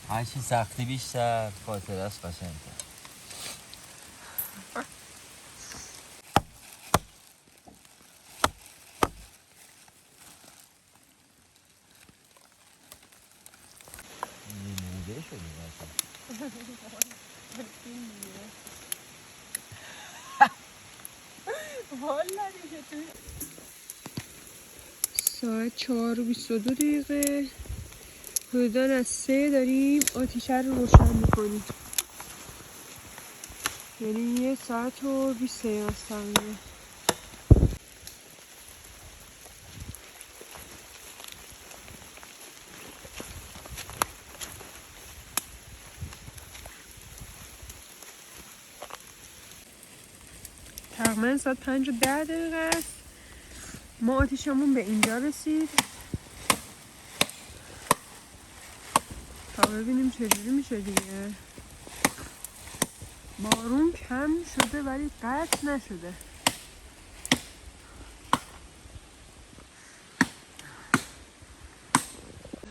هرچی سختی بیشتر خاطره است قشنگتر. نیموده شدی مثلا. ساعت 4:22 حدوداً از 3 داریم آتیشه رو روشن میکنیم، یعنی 1 ساعت و 20 دقیقه است تقریبا. تقریبا ساعت 5:10 است. ما آتیشمون به اینجا رسید تا ببینیم چجوری میشه دیگه. بارون کم شده ولی قطع نشده.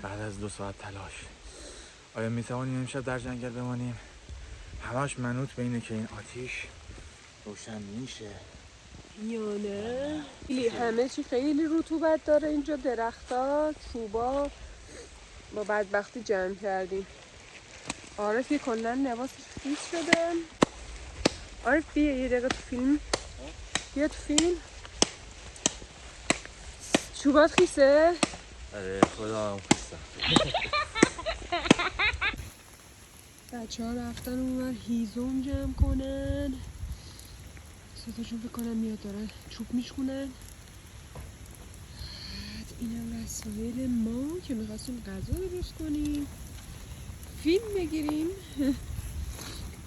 بعد از 2 ساعت تلاش آیا میتوانیم امشب در جنگل بمانیم؟ همش منوط به اینه که این آتیش روشن میشه یا نه؟ همه چی خیلی رطوبت داره اینجا، درخت‌ها، چوبا. با بدبختی جمع کردیم. عارف یه کلن لباسش خیس شده. عارف بیا یه دقیقه تو فیلم. بیا تو فیلم. چوبات خیسه؟ آره خدا هم خیستم. بچه ها رفتن اونور هیزم جمع کنن. ستاشون بکنن میاد دارن چوب میشکنن. اینم وسایل ما که میخواستیم غذا درست کنیم، فیلم بگیریم.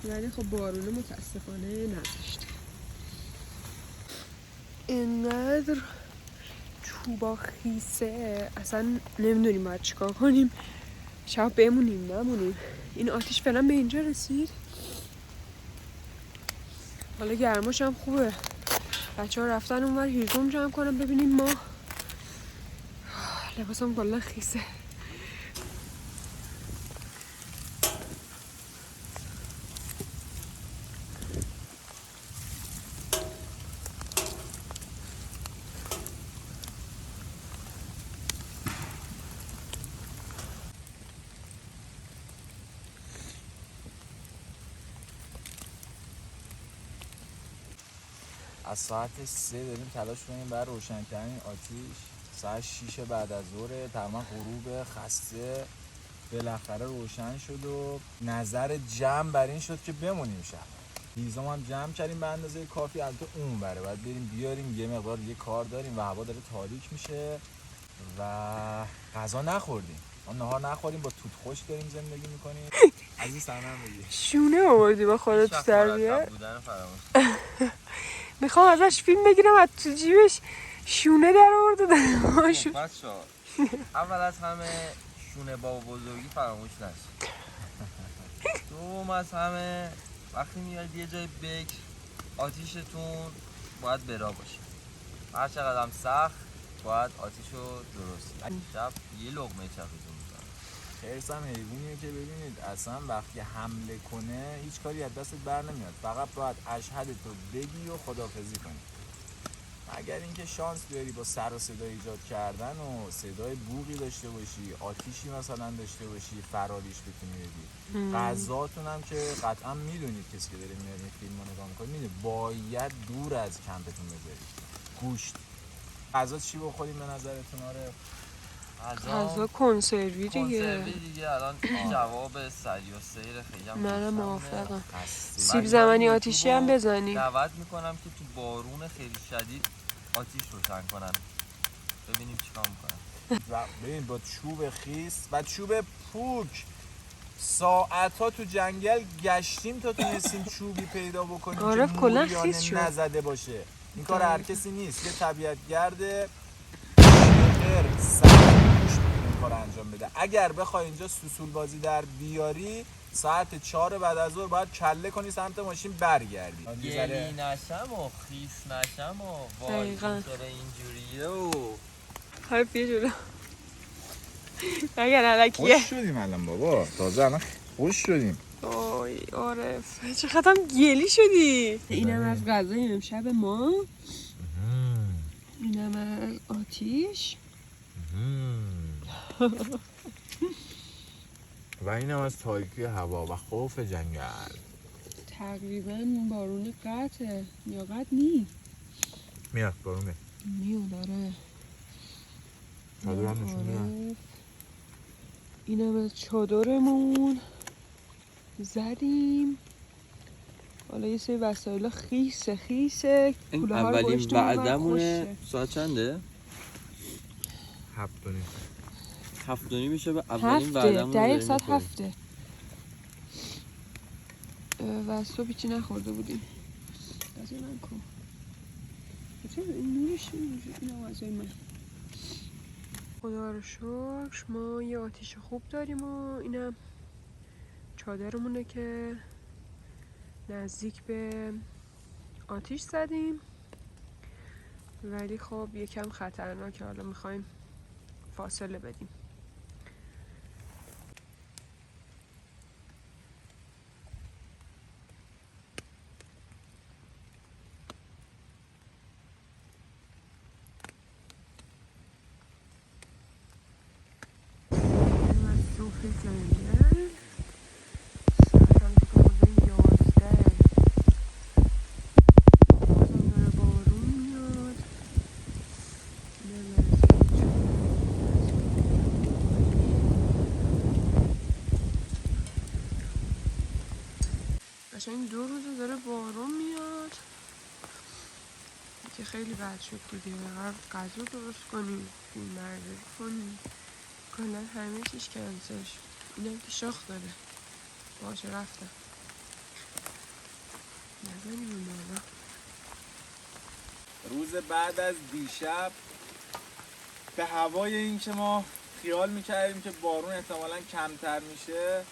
ولی خب بارونه متاسفانه نذاشته. اینقدر چوبا خیسه اصلا نمیدونیم باید چیکار کنیم. شب بمونیم نمونیم. این آتیش فعلا به اینجا رسید. حالا گرماش هم خوبه. بچه ها رفتن اونور هیزم جمع کنم ببینیم ما. لباسم کلا خیسه. از ساعت 3 داریم تلاش کنیم برای روشن کردن آتیش. ساعت 6 بعد از ظهر تقریبا غروب خسته بالاخره روشن شد و نظر جمع بر این شد که بمونیم شب. هیزم هم جمع کردیم به اندازه کافی. البته اون بره باید بریم بیاریم، یه مقدار یه کار داریم و هوا داره تاریک میشه و غذا نخوردیم. ما نهار نخوریم، با توت خشک داریم زندگی میکنیم. از این سرنم بگی شونه آوردی با خودت تو تربیه. بودن فراموش. میخوام ازش فیلم بگیرم از تو جیبش شونه در آورد و بچه اول از همه شونه بابا بزرگی فراموش نشه. دوم از همه وقتی میاد یه جای بکر آتیشتون باید برا باشه. هر چقدر هم سخت باید آتیشو درست. شب یه لقمه چپیتون میزنه. خرس هم حیوانیه که ببینید اصلا وقتی حمله کنه هیچ کاری از دستت بر نمیاد، فقط باید اشهد تو بگی و خداحافظی کنی. اگر اینکه شانس بیاری با سر و صدا ایجاد کردن و صدای بوقی داشته باشی، آتیشی مثلا داشته باشی، فراریش بتونی بدی. غذاتون هم که قطعا میدونید کسی که داره میاد این فیلم رو نگاه میکنه میدونه باید دور از کمپتون بذارید. گوشت غذا چی بخوریم به نظرتون؟ آره غذا کنسروی دیگه. کنسروی دیگه. الان جواب سری و سیر خیلی هم منم موافقم. خسته. سیب زمینی آتیشی هم بزنیم. دعوت میکنم که تو بارون خیلی شدید آتیش روشن کنن ببینیم چیکار میکنن. ببین با چوب خیس و چوب پوک ساعت‌ها تو جنگل گشتیم تا تونستیم چوبی پیدا بکنیم که موریانه نزده باشه. این کار هر کسی نیست. یه طبیعتگرد سرگوش این کار انجام بده. اگر بخوای اینجا سوسول بازی در بیاری ساعت 4 بعد از ظهر باید کله کنی سمت ماشین برگردی. گلی نشم و خیس نشم و وای چرا اینجوریه و حرف یه جلو اگر علکیه خوش شدیم الان بابا، تازه الان خوش شدیم. آی عارف چقدر هم گلی شدی. اینم از غذای امشب ما، اینم از آتیش و اینم از تاریکی هوا و خوف جنگل. تقریبا بارون قطعه یا قطع نی میاد بارونه. میاد داره. چادر هم نشون میدن. اینم از چادرمون زدیم. حالا یه سری وسایل خیسه کوله ها رو اولین گذاشتیم اونور وعدمونه. خشکه. ساعت چنده؟ 7:30. 7:30 میشه. به اولین وعدمون دقیق ساعت 7 و صبح هیچی نخورده بودیم. غذا من کن چرا این نورش این غذای من. خدا رو شکر ما یه آتیش خوب داریم و اینم چادرمونه که نزدیک به آتیش زدیم، ولی خب یکم خطرناکه. حالا میخوایم فاصله بدیم. صبح جنگل ساعتم دیگه حدود 11 بازم داره بارون میاد. قشنگ 2 روزه داره بارون میاد که خیلی بد شد دیگه. قرار غذا درست کنیم، فیلم برداری کنیم، کلا همه چیز کنسل شد. اینم که شاخ داره باشه رفتم نزنیم اون مالا. روز بعد از دیشب به هوای این که ما خیال میکردیم که بارون احتمالاً کمتر میشه،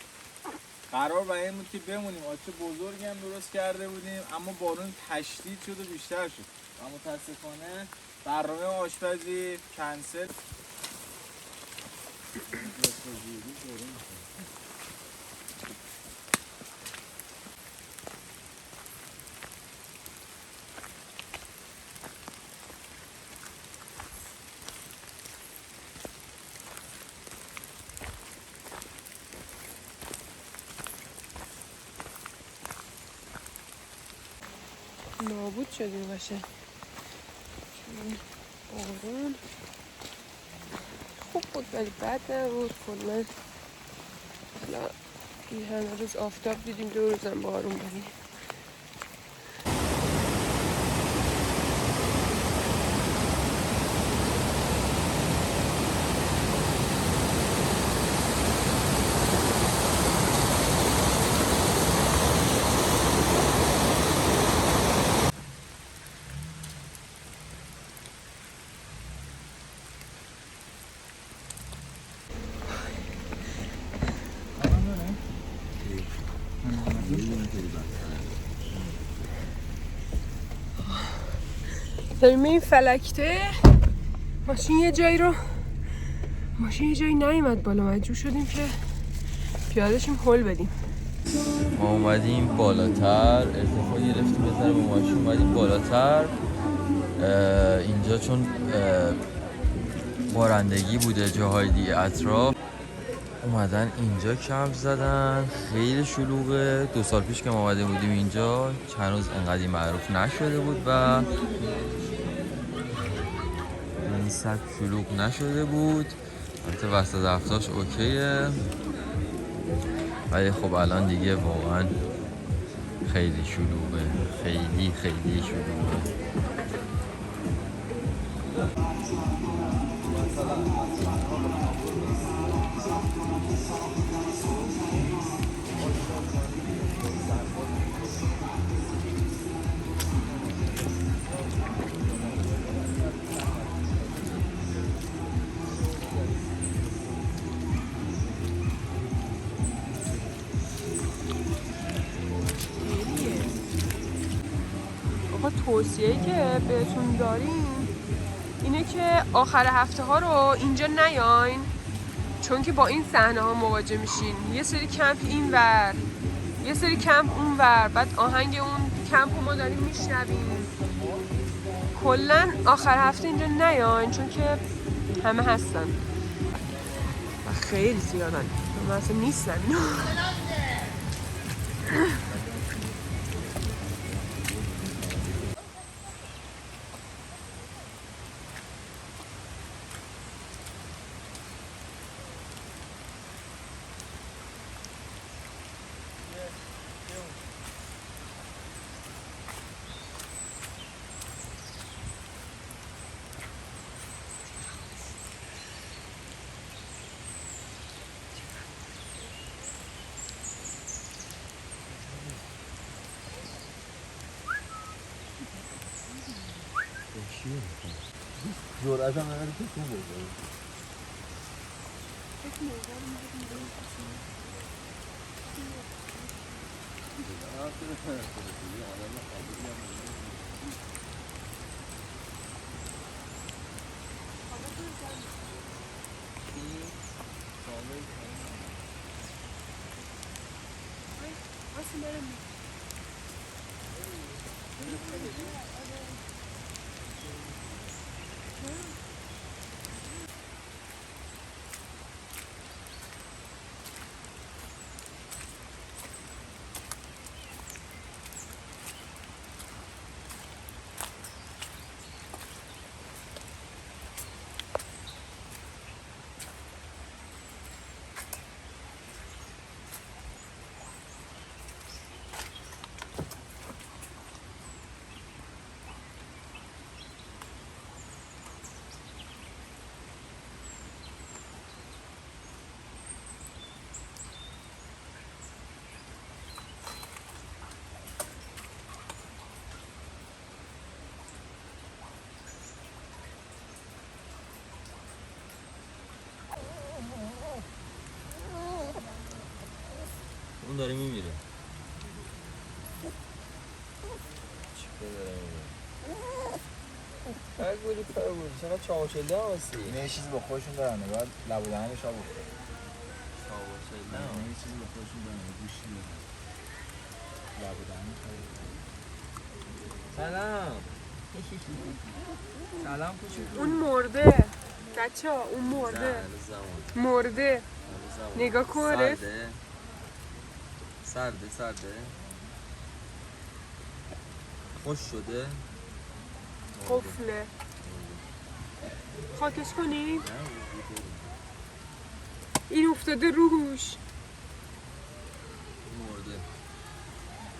قرار بر این بود که بمونیم. آتش بزرگی هم درست کرده بودیم اما بارون تشدید شد و بیشتر شد و متاسفانه برنامه آشپزی کنسل. نابود شدیم باشه بارون. خوب بود ولی بد نبود کلا. حالا این همه روز آفتاب دیدیم 2 روزم بارون بودیم. داریم این فلکته ماشین یه جایی نیومد بالا، مجبور شدیم که پیاده شیم هل بدیم. ما اومدیم بالاتر، ارتفاع گرفتیم بهتر با ماشین اومدیم بالاتر. اینجا چون بارندگی بوده جاهای دیگه اطراف اومدن اینجا کمپ زدن. خیلی شلوغه. 2 سال پیش که ما اومده بودیم اینجا هنوز انقدر معروف نشده بود و این سبک شلوغ نشده بود. البته وسط هفته‌اش اوکیه ولی خب الان دیگه واقعا خیلی شلوغه. خیلی شلوغه. توصیه‌ای که بهتون داریم اینه که آخر هفته ها رو اینجا نیاین، چون که با این صحنه ها مواجه میشین. یه سری کمپ این ور، یه سری کمپ اون ور، بعد آهنگ اون کمپ رو ما داریم میشنویم. کلا آخر هفته اینجا نیاین چون که همه هستن و خیلی زیادن، من اصلا نیستن. جرأت هم نداره تکون بزنه. اون داره میمیره. چیکار داره میمیره؟ فرگولی چقدر چاوچله هم هستی؟ اینا یه چیزی با خودشون دارن، باید لب و دهنش ها بخوره. چاوچله هم؟ یه چیزی با خودشون دارن، گوشتی دارن. لب و دهنش ها بخوره. سلام. سلام کوچولو. اون مرده بچه ها، اون مرده نه، مرده. نگاه کن عارف. سرده خوش شده. قفله. خاکش کنیم. این افتاده روش. مرده.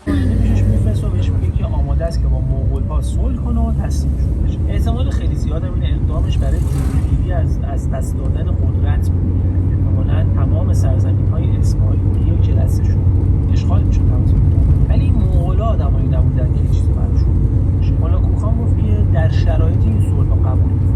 نمیشه میفرسته و بهش میگه که آماده است که با مغول‌ها صلح کنه و تسلیمشون بشه. احتمال خیلی زیاد هم این اقدامش برای جلوگیری از دست دادن قدرت بود. احتمالاً تمام سرزمین‌های اسماعیلی که دستشون اشغال میشه ولی این مغول‌ها آدمایی نبودن که چیزی براشون. ملاکوخان گفت که در شرایط این صلح قبول